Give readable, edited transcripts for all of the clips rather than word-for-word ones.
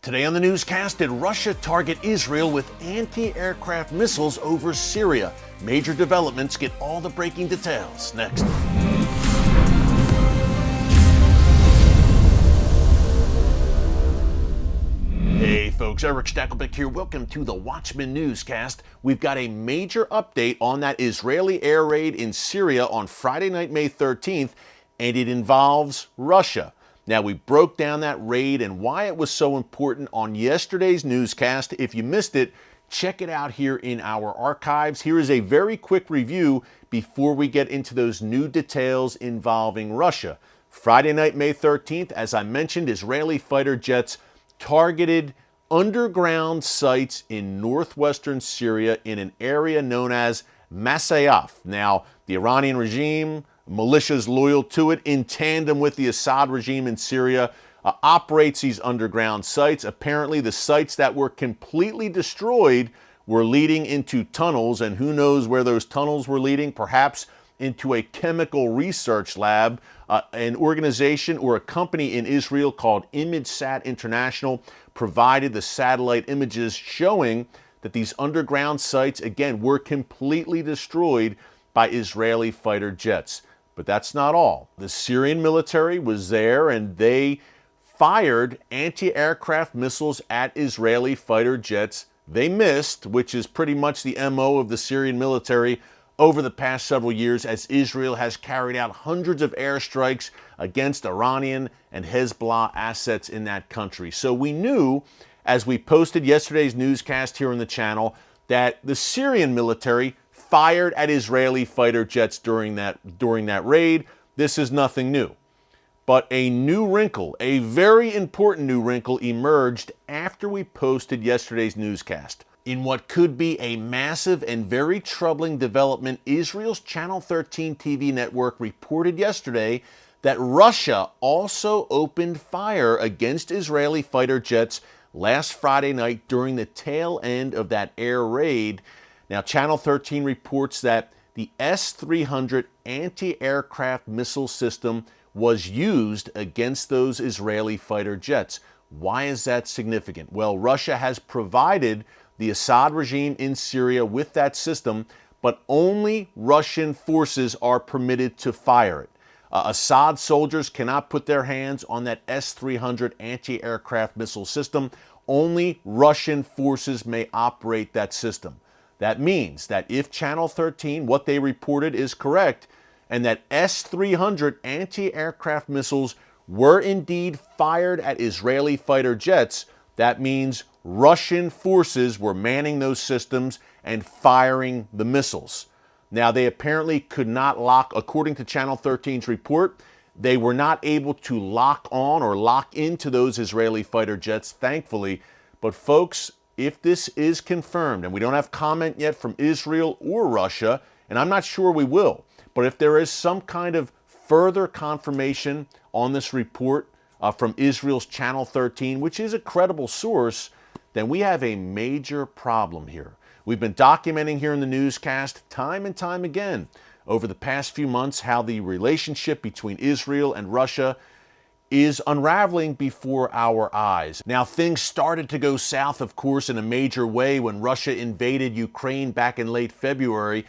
Today on the newscast, did Russia target Israel with anti-aircraft missiles over Syria? Major developments, get all the breaking details next. Hey folks, Erick Stakelbeck here. Welcome to the Watchman Newscast. We've got a major update on that Israeli air raid in Syria on Friday night, May 13th, and it involves Russia. Now, we broke down that raid and why it was so important on yesterday's newscast. If you missed it, check it out here in our archives. Here is a very quick review before we get into those new details involving Russia. Friday night, May 13th, as I mentioned, Israeli fighter jets targeted underground sites in northwestern Syria in an area known as Masyaf. Now, the Iranian regime, militias loyal to it, in tandem with the Assad regime in Syria, operates these underground sites. Apparently, the sites that were completely destroyed were leading into tunnels, and who knows where those tunnels were leading, perhaps into a chemical research lab. An organization or a company in Israel called ImageSat International provided the satellite images showing that these underground sites, again, were completely destroyed by Israeli fighter jets. But that's not all. The Syrian military was there and they fired anti-aircraft missiles at Israeli fighter jets. They missed, which is pretty much the MO of the Syrian military over the past several years, as Israel has carried out hundreds of airstrikes against Iranian and Hezbollah assets in that country. So we knew, as we posted yesterday's newscast here on the channel, that the Syrian military fired at Israeli fighter jets during that raid. This is nothing new. But a new wrinkle, a very important new wrinkle, emerged after we posted yesterday's newscast. In what could be a massive and very troubling development, Israel's Channel 13 TV network reported yesterday that Russia also opened fire against Israeli fighter jets last Friday night during the tail end of that air raid. Now, Channel 13 reports that the S-300 anti-aircraft missile system was used against those Israeli fighter jets. Why is that significant? Well, Russia has provided the Assad regime in Syria with that system, but only Russian forces are permitted to fire it. Assad soldiers cannot put their hands on that S-300 anti-aircraft missile system. Only Russian forces may operate that system. That means that if Channel 13, what they reported, is correct, and that S-300 anti-aircraft missiles were indeed fired at Israeli fighter jets, that means Russian forces were manning those systems and firing the missiles. Now, they apparently could not lock, according to Channel 13's report, they were not able to lock on or lock into those Israeli fighter jets, thankfully. But folks, if this is confirmed, and we don't have comment yet from Israel or Russia, and I'm not sure we will, but if there is some kind of further confirmation on this report from Israel's Channel 13, which is a credible source, then we have a major problem here. We've been documenting here in the newscast time and time again over the past few months how the relationship between Israel and Russia is unraveling before our eyes. Now, things started to go south, of course, in a major way when Russia invaded Ukraine back in late February.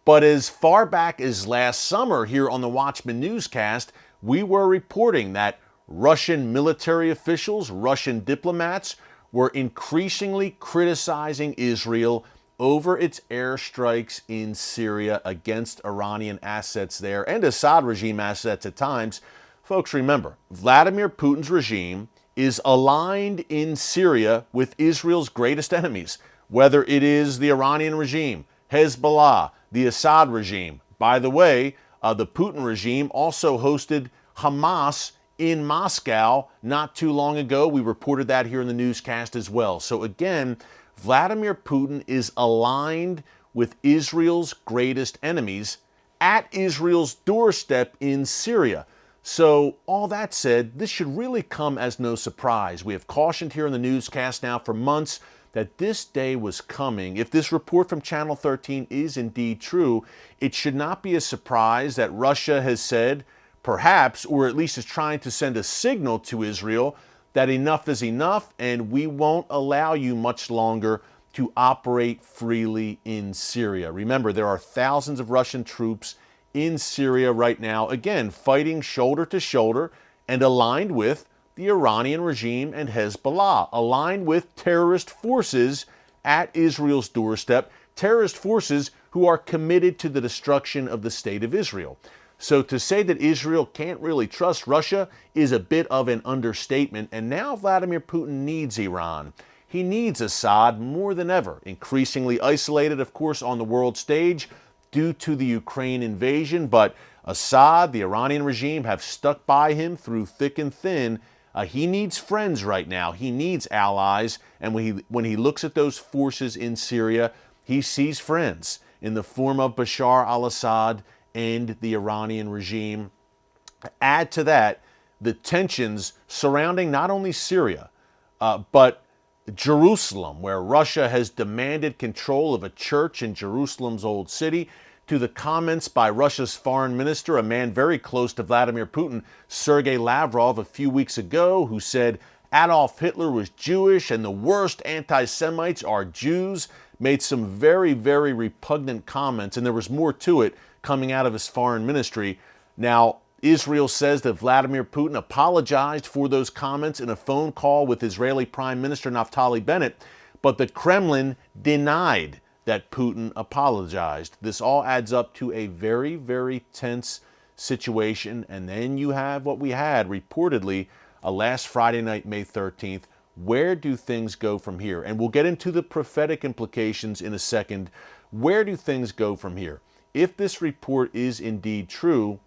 But as far back as last summer here on the Watchman Newscast, we were reporting that Russian military officials, Russian diplomats, were increasingly criticizing Israel over its airstrikes in Syria against Iranian assets there and Assad regime assets at times. Folks, remember, Vladimir Putin's regime is aligned in Syria with Israel's greatest enemies, whether it is the Iranian regime, Hezbollah, the Assad regime. By the way, the Putin regime also hosted Hamas in Moscow not too long ago. We reported that here in the newscast as well. So again, Vladimir Putin is aligned with Israel's greatest enemies at Israel's doorstep in Syria. So all that said, this should really come as no surprise. We have cautioned here in the newscast now for months that this day was coming. If this report from Channel 13 is indeed true, it should not be a surprise that Russia has said, perhaps, or at least is trying to send a signal to Israel, that enough is enough and we won't allow you much longer to operate freely in Syria. Remember, there are thousands of Russian troops in Syria right now, again, fighting shoulder to shoulder and aligned with the Iranian regime and Hezbollah, aligned with terrorist forces at Israel's doorstep, terrorist forces who are committed to the destruction of the state of Israel. So to say that Israel can't really trust Russia is a bit of an understatement, and now Vladimir Putin needs Iran. He needs Assad more than ever, increasingly isolated, of course, on the world stage due to the Ukraine invasion, but Assad, the Iranian regime, have stuck by him through thick and thin. He needs friends right now. He needs allies, and when he looks at those forces in Syria, he sees friends in the form of Bashar al-Assad and the Iranian regime. Add to that the tensions surrounding not only Syria, but Jerusalem, where Russia has demanded control of a church in Jerusalem's old city, to the comments by Russia's foreign minister, a man very close to Vladimir Putin, Sergei Lavrov, a few weeks ago, who said Adolf Hitler was Jewish and the worst anti-Semites are Jews, made some very, very repugnant comments, and there was more to it coming out of his foreign ministry. Now, Israel says that Vladimir Putin apologized for those comments in a phone call with Israeli Prime Minister Naftali Bennett, but the Kremlin denied that Putin apologized. This all adds up to a very, very tense situation, and then you have what we had reportedly last Friday night, May 13th. Where do things go from here? And we'll get into the prophetic implications in a second. Where do things go from here? If this report is indeed true,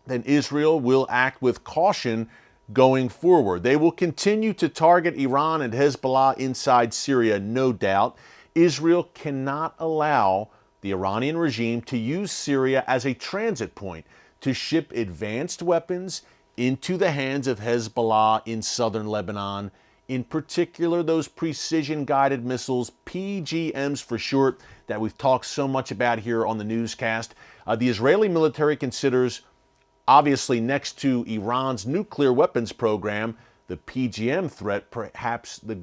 then Israel will act with caution going forward. They will continue to target Iran and Hezbollah inside Syria, no doubt. Israel cannot allow the Iranian regime to use Syria as a transit point to ship advanced weapons into the hands of Hezbollah in southern Lebanon, in particular those precision-guided missiles, PGMs for short, that we've talked so much about here on the newscast. The Israeli military considers, obviously next to Iran's nuclear weapons program, the PGM threat perhaps the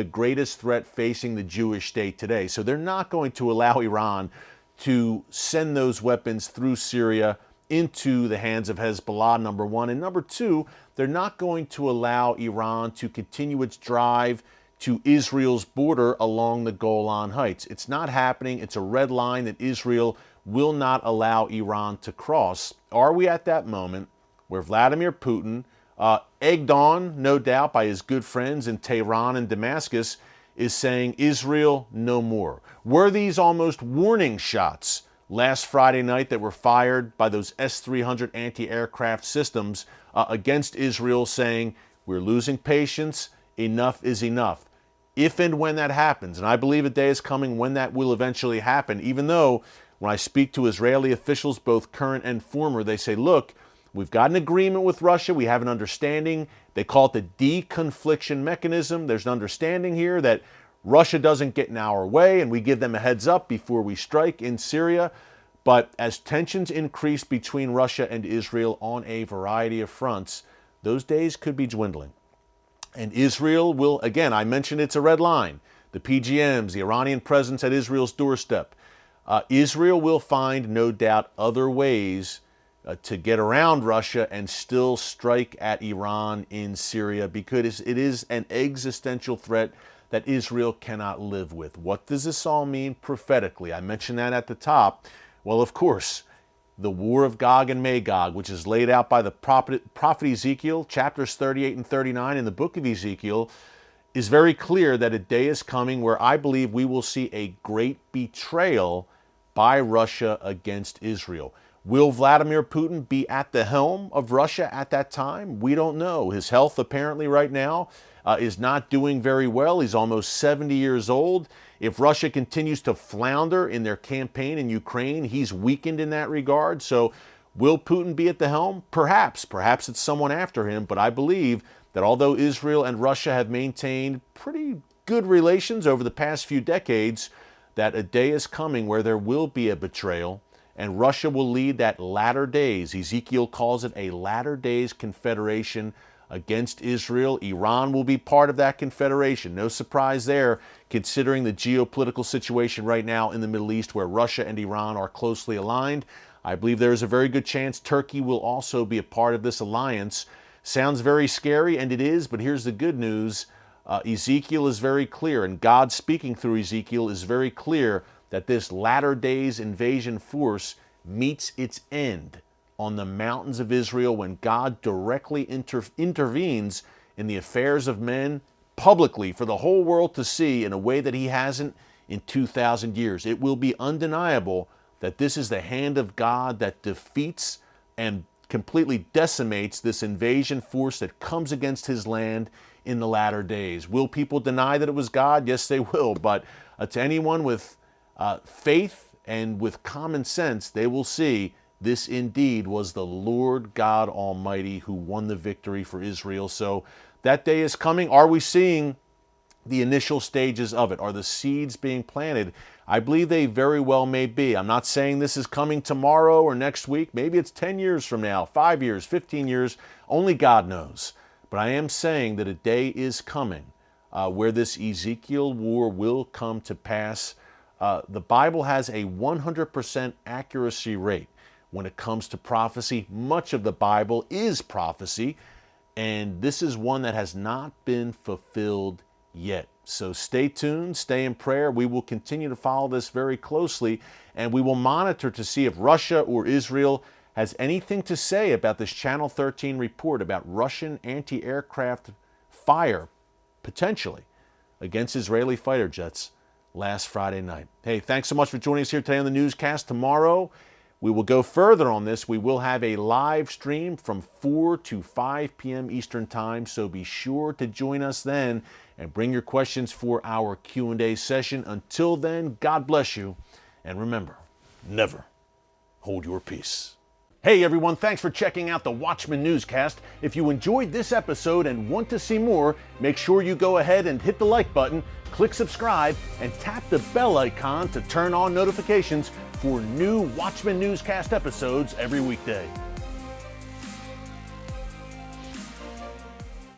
greatest threat facing the Jewish state today. So they're not going to allow Iran to send those weapons through Syria into the hands of Hezbollah, number one. And number two, they're not going to allow Iran to continue its drive to Israel's border along the Golan Heights. It's not happening. It's a red line that Israel will not allow Iran to cross. Are we at that moment where Vladimir Putin, egged on, no doubt, by his good friends in Tehran and Damascus, is saying, Israel, no more? Were these almost warning shots last Friday night that were fired by those S-300 anti-aircraft systems against Israel, saying, we're losing patience, enough is enough? If and when that happens, and I believe a day is coming when that will eventually happen, even though when I speak to Israeli officials, both current and former, they say, look, we've got an agreement with Russia. We have an understanding. They call it the deconfliction mechanism. There's an understanding here that Russia doesn't get in our way, and we give them a heads up before we strike in Syria. But as tensions increase between Russia and Israel on a variety of fronts, those days could be dwindling. And Israel will, again, I mentioned it's a red line. The PGMs, the Iranian presence at Israel's doorstep. Israel will find, no doubt, other ways to get around Russia and still strike at Iran in Syria, because it is an existential threat that Israel cannot live with. What does this all mean prophetically? I mentioned that at the top. Well, of course, the war of Gog and Magog, which is laid out by the prophet Ezekiel, chapters 38 and 39 in the book of Ezekiel, is very clear that a day is coming where I believe we will see a great betrayal by Russia against Israel. Will Vladimir Putin be at the helm of Russia at that time? We don't know. His health apparently right now is not doing very well. He's almost 70 years old. If Russia continues to flounder in their campaign in Ukraine, he's weakened in that regard. So will Putin be at the helm? Perhaps. Perhaps it's someone after him. But I believe that although Israel and Russia have maintained pretty good relations over the past few decades, that a day is coming where there will be a betrayal, and Russia will lead that latter days. Ezekiel calls it a latter days confederation against Israel. Iran will be part of that confederation. No surprise there, considering the geopolitical situation right now in the Middle East, where Russia and Iran are closely aligned. I believe there is a very good chance Turkey will also be a part of this alliance. Sounds very scary, and it is, but here's the good news. Ezekiel is very clear, and God speaking through Ezekiel is very clear that this latter days invasion force meets its end on the mountains of Israel when God directly intervenes in the affairs of men publicly for the whole world to see in a way that he hasn't in 2,000 years. It will be undeniable that this is the hand of God that defeats and completely decimates this invasion force that comes against his land in the latter days. Will people deny that it was God? Yes, they will. But to anyone with faith and with common sense, they will see this indeed was the Lord God Almighty who won the victory for Israel. So that day is coming. Are we seeing the initial stages of it? Are the seeds being planted? I believe they very well may be. I'm not saying this is coming tomorrow or next week. Maybe it's 10 years from now, 5 years, 15 years. Only God knows. But I am saying that a day is coming where this Ezekiel war will come to pass. The Bible has a 100% accuracy rate when it comes to prophecy. Much of the Bible is prophecy, and this is one that has not been fulfilled yet. So stay tuned, stay in prayer. We will continue to follow this very closely, and we will monitor to see if Russia or Israel has anything to say about this Channel 13 report about Russian anti-aircraft fire, potentially, against Israeli fighter jets last Friday night. Hey, thanks so much for joining us here today on the newscast. Tomorrow, we will go further on this. We will have a live stream from 4 to 5 p.m. Eastern Time, so be sure to join us then and bring your questions for our Q&A session. Until then, God bless you, and remember, never hold your peace. Hey everyone, thanks for checking out the Watchman Newscast. If you enjoyed this episode and want to see more, make sure you go ahead and hit the like button, click subscribe, and tap the bell icon to turn on notifications for new Watchman Newscast episodes every weekday.